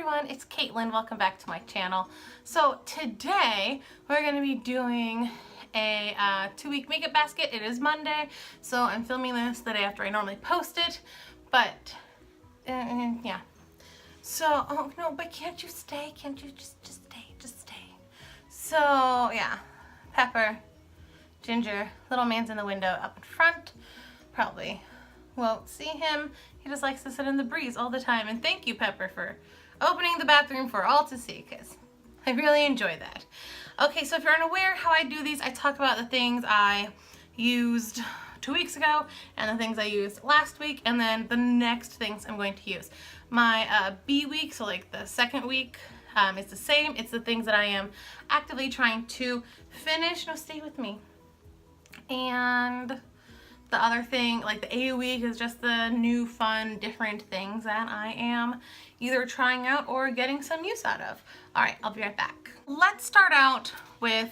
everyone, it's Caitlin. Welcome back to my channel. So today we're going to be doing a 2-week makeup basket. It is Monday, so I'm filming this the day after I normally post it, but yeah. So, oh no, but can't you stay? Can't you just stay? So yeah, Pepper, Ginger, little man's in the window up in front. Probably won't see him. He just likes to sit in the breeze all the time. And thank you, Pepper, for opening the bathroom for all to see, because I really enjoy that. Okay, so if you're unaware how I do these, I talk about the things I used 2 weeks ago and the things I used last week, and then the next things I'm going to use. My B week, so like the second week, is the same. It's the things that I am actively trying to finish. No, stay with me. And the other thing, like the A week, is just the new, fun, different things that I am either trying out or getting some use out of. All right, I'll be right back. Let's start out with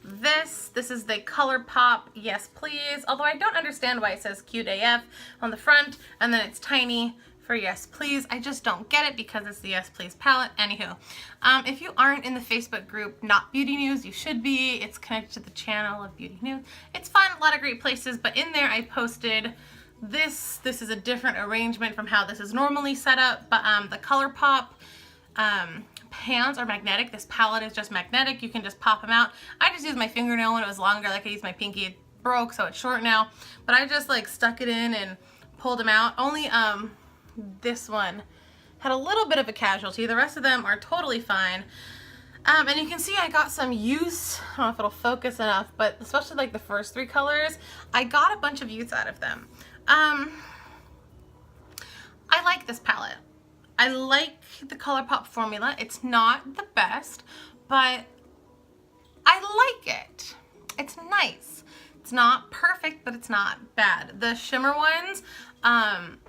this. This is the Colourpop Yes Please, although I don't understand why it says cute AF on the front and then it's tiny for Yes Please. I just don't get it because it's the Yes Please palette. Anywho, if you aren't in the Facebook group Not Beauty News, you should be. It's connected to the channel of Beauty News. It's fun, a lot of great places, but in there I posted this. This is a different arrangement from how this is normally set up, but the Colourpop pans are magnetic. This palette is just magnetic. You can just pop them out. I just used my fingernail when it was longer, like I used my pinky. It broke, so it's short now, but I just like stuck it in and pulled them out. Only this one had a little bit of a casualty. The rest of them are totally fine. And you can see I got some use. I don't know if it'll focus enough, but especially like the first 3 colors, I got a bunch of use out of them. I like this palette. I like the Colourpop formula. It's not the best, but I like it. It's nice. It's not perfect, but it's not bad. The shimmer ones,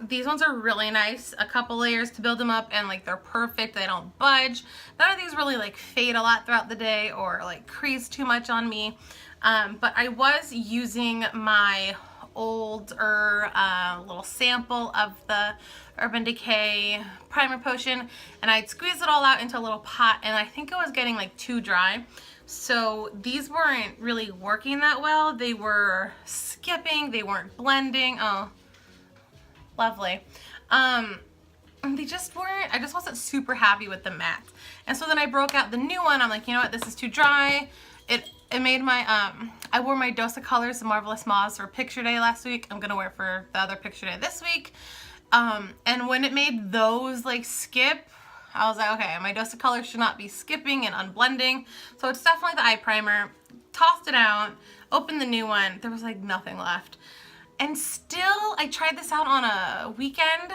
these ones are really nice. A couple layers to build them up and like they're perfect. They don't budge. None of these really like fade a lot throughout the day or like crease too much on me. But I was using my older little sample of the Urban Decay primer potion, and I'd squeezed it all out into a little pot, and I think it was getting like too dry. So these weren't really working that well. They were skipping, they weren't blending. Oh, lovely. They just weren't, I just wasn't super happy with the matte. And so then I broke out the new one. I'm like, you know what, this is too dry. It made my, I wore my Dose of Colors, the Marvelous Moths, for picture day last week. I'm gonna wear it for the other picture day this week. And when it made those like skip, I was like, okay, my Dose of Colors should not be skipping and unblending. So it's definitely the eye primer. Tossed it out, opened the new one. There was like nothing left. And still, I tried this out on a weekend,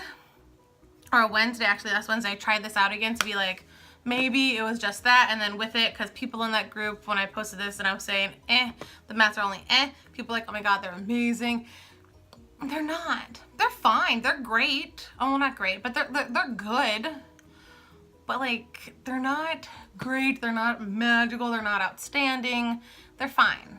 or a Wednesday, actually, last Wednesday, I tried this out again to be like, maybe it was just that. And then with it, because people in that group, when I posted this and I was saying, the mattes are only people are like, oh my god, they're amazing. They're not. They're fine. They're great. Oh, well, not great, but they're good. But like, they're not great. They're not magical. They're not outstanding. They're fine.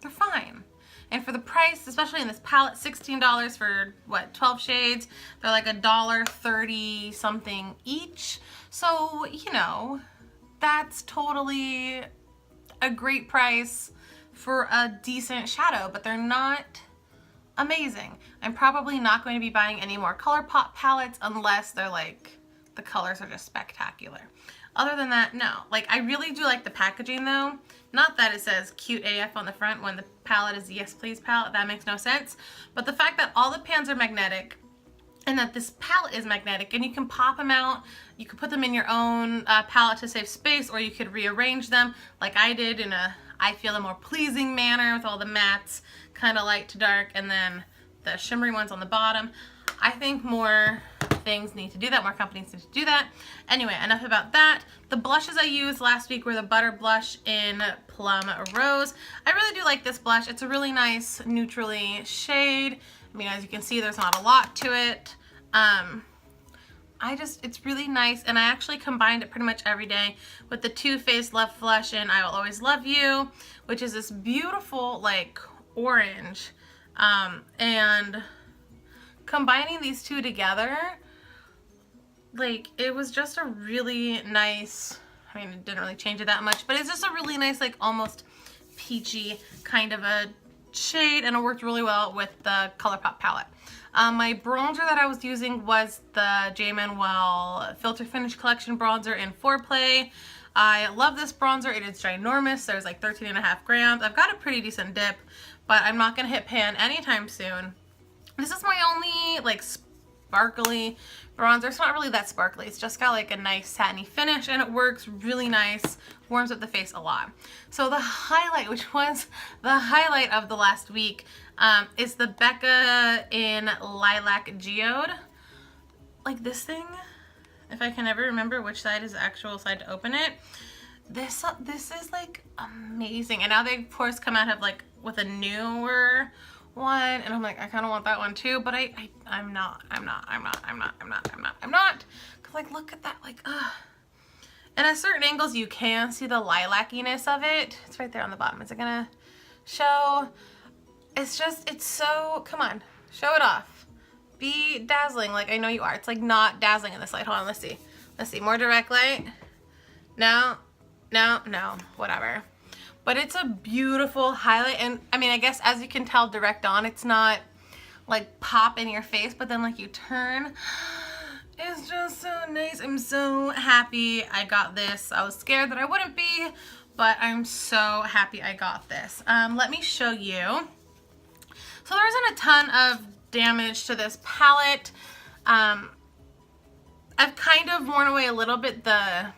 They're fine. And for the price, especially in this palette, $16 for what, 12 shades? They're like $1.30 something each. So, you know, that's totally a great price for a decent shadow, but they're not amazing. I'm probably not going to be buying any more Colourpop palettes unless they're like, the colors are just spectacular. Other than that, no. Like, I really do like the packaging though. Not that it says cute AF on the front when the palette is the Yes Please palette. That makes no sense. But the fact that all the pans are magnetic and that this palette is magnetic and you can pop them out, you could put them in your own palette to save space, or you could rearrange them like I did in a, I feel, a more pleasing manner with all the mattes kind of light to dark and then the shimmery ones on the bottom. I think more things need to do that, more companies need to do that. Anyway, enough about that. The blushes I used last week were the Butter Blush in Plum Rose. I really do like this blush. It's a really nice neutrally shade. I mean, as you can see, there's not a lot to it. It's really nice, and I actually combined it pretty much every day with the Too Faced Love Flush in I Will Always Love You, which is this beautiful like orange, and combining these two together, like, it was just a really nice, I mean, it didn't really change it that much, but it's just a really nice, like, almost peachy kind of a shade, and it worked really well with the Colourpop palette. My bronzer that I was using was the J. Manuel Filter Finish Collection bronzer in Foreplay. I love this bronzer. It is ginormous. There's like 13.5 grams. I've got a pretty decent dip, but I'm not going to hit pan anytime soon. This is my only like sparkly bronzer. It's not really that sparkly. It's just got like a nice satiny finish, and it works really nice. Warms up the face a lot. So the highlight, which was the highlight of the last week, is the Becca in Lilac Geode. Like this thing, if I can ever remember which side is the actual side to open it. This is like amazing. And now they of course come out like with a newer one, and I'm like, I kind of want that one too, but I'm not. Cause like, look at that, like, and at certain angles you can see the lilaciness of it. It's right there on the bottom. Is it gonna show? It's just, it's so, come on, show it off. Be dazzling like I know you are. It's like not dazzling in this light. Hold on, let's see. Let's see, more direct light. No, whatever. But it's a beautiful highlight, and I mean, I guess as you can tell direct on, it's not like pop in your face, but then like you turn, it's just so nice. I'm so happy I got this. I was scared that I wouldn't be, but I'm so happy I got this. Let me show you. So there isn't a ton of damage to this palette. I've kind of worn away a little bit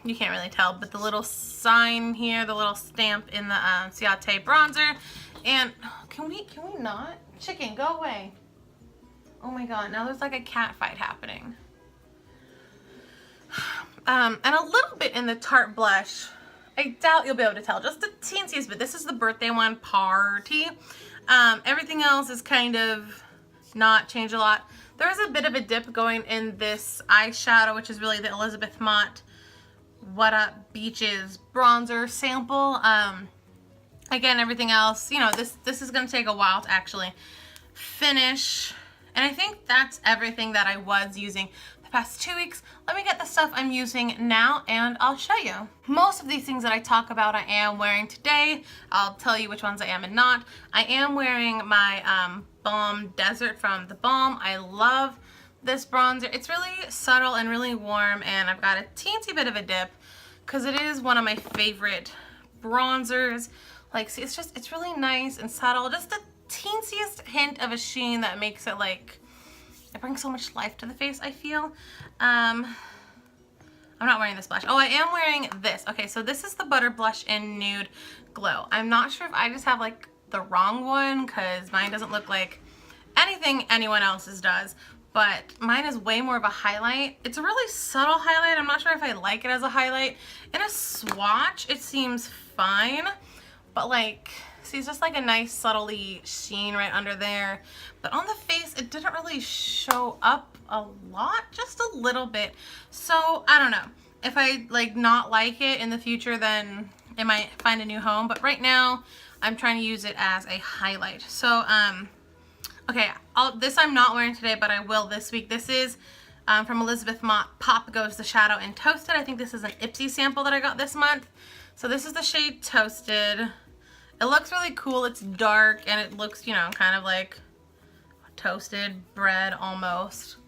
you can't really tell, but the little sign here, the little stamp in the Ciate bronzer. And can we not? Chicken, go away. Oh my god, now there's like a cat fight happening. And a little bit in the Tarte blush. I doubt you'll be able to tell, just the teensiest bit. This is the birthday one, Party. Everything else is kind of not changed a lot. There is a bit of a dip going in this eyeshadow, which is really the Elizabeth Mott What Up Beaches bronzer sample. Again, everything else, you know, this is going to take a while to actually finish. And I think that's everything that I was using the past 2 weeks. Let me get the stuff I'm using now and I'll show you. Most of these things that I talk about I am wearing today. I'll tell you which ones I am and not. I am wearing my Balm Desert from The Balm. I love this bronzer. It's really subtle and really warm, and I've got a teensy bit of a dip because it is one of my favorite bronzers. Like, see, it's really nice and subtle. Just the teensiest hint of a sheen that makes it like, it brings so much life to the face, I feel. I'm not wearing this blush. Oh, I am wearing this. Okay, so this is the Butter Blush in Nude Glow. I'm not sure if I just have like the wrong one because mine doesn't look like anything anyone else's does, but mine is way more of a highlight. It's a really subtle highlight. I'm not sure if I like it as a highlight. In a swatch, it seems fine, but like, see, it's just like a nice subtly sheen right under there. But on the face, it didn't really show up a lot, just a little bit. So I don't know. If I like not like it in the future, then it might find a new home. But right now, I'm trying to use it as a highlight. So, okay, this I'm not wearing today, but I will this week. This is from Elizabeth Mott, Pop Goes the Shadow in Toasted. I think this is an Ipsy sample that I got this month. So this is the shade Toasted. It looks really cool. It's dark, and it looks, you know, kind of like toasted bread almost.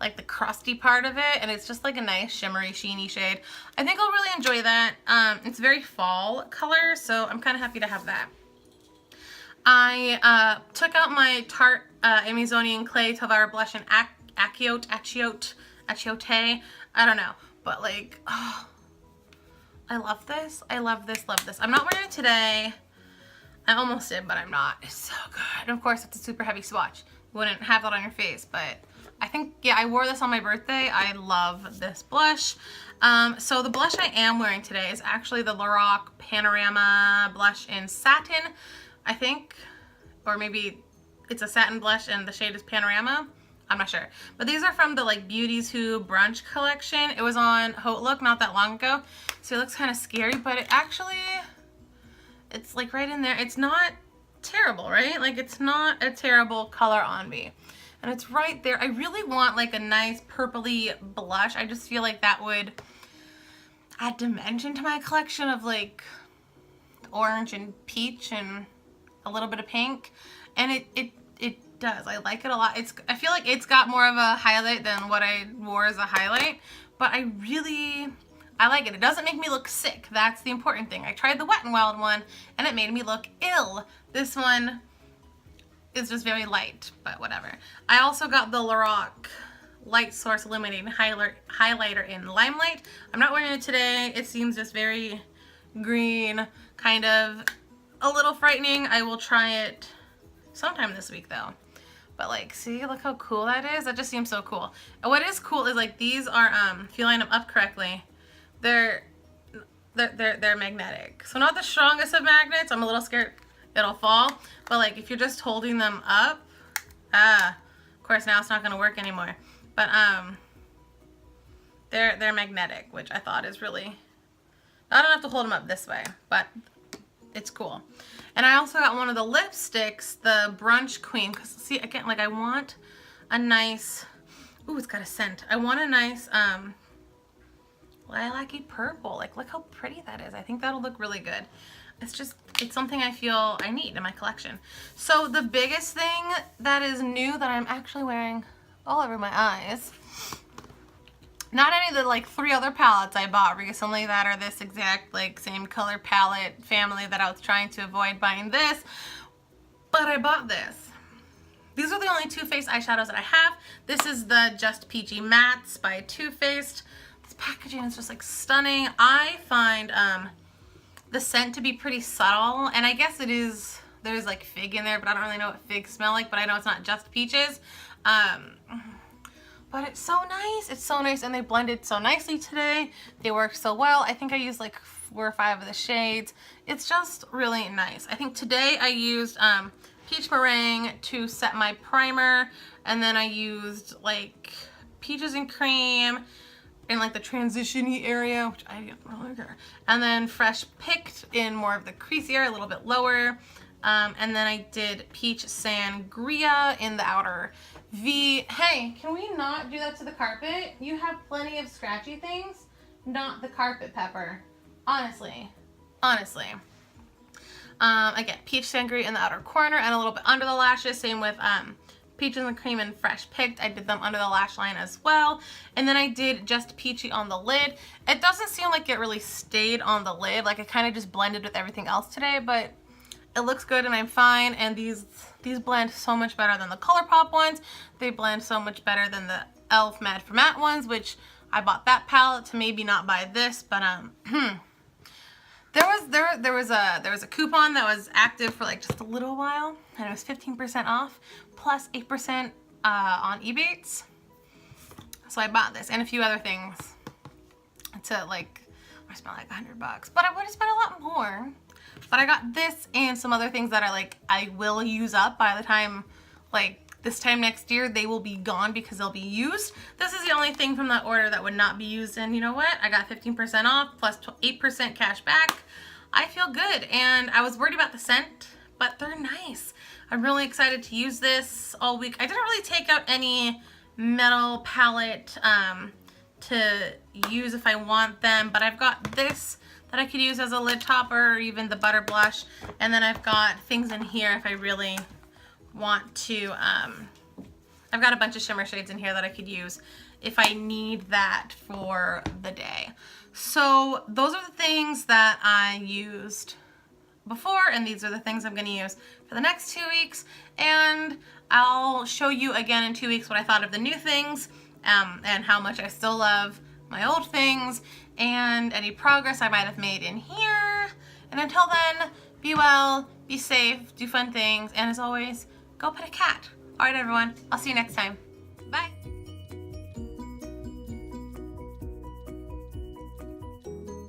Like the crusty part of it, and it's just like a nice shimmery, sheeny shade. I think I'll really enjoy that. It's very fall color, so I'm kind of happy to have that. I took out my Tarte Amazonian Clay Tavara Blush in Achiote. I don't know, but like, oh, I love this. I love this, love this. I'm not wearing it today. I almost did, but I'm not. It's so good. And of course, it's a super heavy swatch. You wouldn't have that on your face, but I think, yeah, I wore this on my birthday. I love this blush. So the blush I am wearing today is actually the Lorac Panorama blush in Satin, I think. Or maybe it's a satin blush and the shade is Panorama. I'm not sure. But these are from the like Beauties Who brunch collection. It was on Haute Look not that long ago. So it looks kind of scary, but it actually, it's like right in there. It's not terrible, right? Like, it's not a terrible color on me. and it's right there. I really want like a nice purpley blush. I just feel like that would add dimension to my collection of like orange and peach and a little bit of pink, and it does. I like it a lot. I feel like it's got more of a highlight than what I wore as a highlight, but I like it. It doesn't make me look sick. That's the important thing. I tried the Wet n Wild one and it made me look ill. This one is just very light, but whatever. I also got the Lorac Light Source Illuminating Highlighter in Limelight. I'm not wearing it today. It seems just very green, kind of a little frightening. I will try it sometime this week though. But like, see, look how cool that is. That just seems so cool. And what is cool is like these are, if you line them up correctly, they're magnetic. So not the strongest of magnets. I'm a little scared it'll fall. But like if you're just holding them up, of course now it's not gonna work anymore. But they're magnetic, which I thought is really, I don't have to hold them up this way, but it's cool. And I also got one of the lipsticks, the Brunch Queen, because see, again, like I want a nice, ooh, it's got a scent. I want a nice lilac-y purple. Like, look how pretty that is. I think that'll look really good. It's just, it's something I feel I need in my collection. So the biggest thing that is new that I'm actually wearing all over my eyes, not any of the like 3 other palettes I bought recently that are this exact like same color palette family that I was trying to avoid buying this, but I bought this. These are the only Too Faced eyeshadows that I have. This is the Just Peachy Mattes by Too Faced. This packaging is just like stunning. I find the scent to be pretty subtle, and I guess it is, there's like fig in there, but I don't really know what figs smell like, but I know it's not just peaches. But it's so nice. It's so nice, and they blended so nicely today. They worked so well. I think I used like 4 or 5 of the shades. It's just really nice. I think today I used Peach Meringue to set my primer, and then I used like Peaches and Cream in like the transition-y area, which I don't really care. And then Fresh Picked in more of the crease area, a little bit lower. And then I did Peach Sangria in the outer V. Hey, can we not do that to the carpet? You have plenty of scratchy things, not the carpet, Pepper. Honestly. Honestly. Again, Peach Sangria in the outer corner and a little bit under the lashes. Same with Peaches and Cream and Fresh Picked. I did them under the lash line as well. And then I did Just Peachy on the lid. It doesn't seem like it really stayed on the lid. Like it kind of just blended with everything else today, but it looks good and I'm fine. And these blend so much better than the Colourpop ones. They blend so much better than the e.l.f. Matte for Matte ones, which I bought that palette to maybe not buy this, but there was a coupon that was active for like just a little while, and it was 15% off plus 8% on Ebates. So I bought this and a few other things to like, I spent like $100, but I would have spent a lot more. But I got this and some other things that I will use up by the time, like this time next year, they will be gone because they'll be used. This is the only thing from that order that would not be used, and you know what? I got 15% off plus 8% cash back. I feel good, and I was worried about the scent, but they're nice. I'm really excited to use this all week. I didn't really take out any metal palette to use if I want them, but I've got this that I could use as a lid topper, or even the butter blush, and then I've got things in here if I really want to. I've got a bunch of shimmer shades in here that I could use if I need that for the day. So those are the things that I used before, and these are the things I'm going to use for the next 2 weeks, and I'll show you again in 2 weeks what I thought of the new things, and how much I still love my old things, and any progress I might have made in here. And until then, be well, be safe, do fun things, and as always, go pet a cat. All right, everyone, I'll see you next time. Bye.